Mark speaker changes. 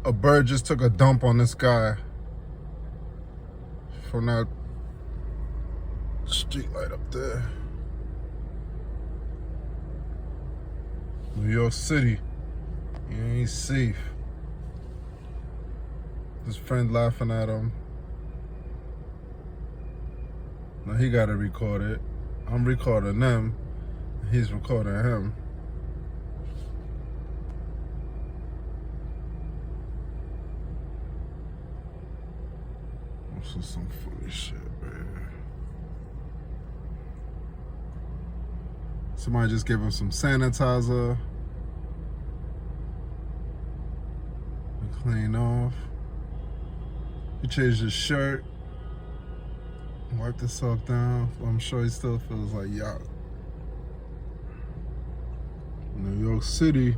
Speaker 1: A bird just took a dump on this guy from that street light up there. New York City, you ain't safe. His friend laughing at him. Now he gotta record it. I'm recording them. He's recording him. This is some funny shit, man. Somebody just gave him some sanitizer to clean off. He changed his shirt, wiped himself down. I'm sure he still feels like yuck. New York City.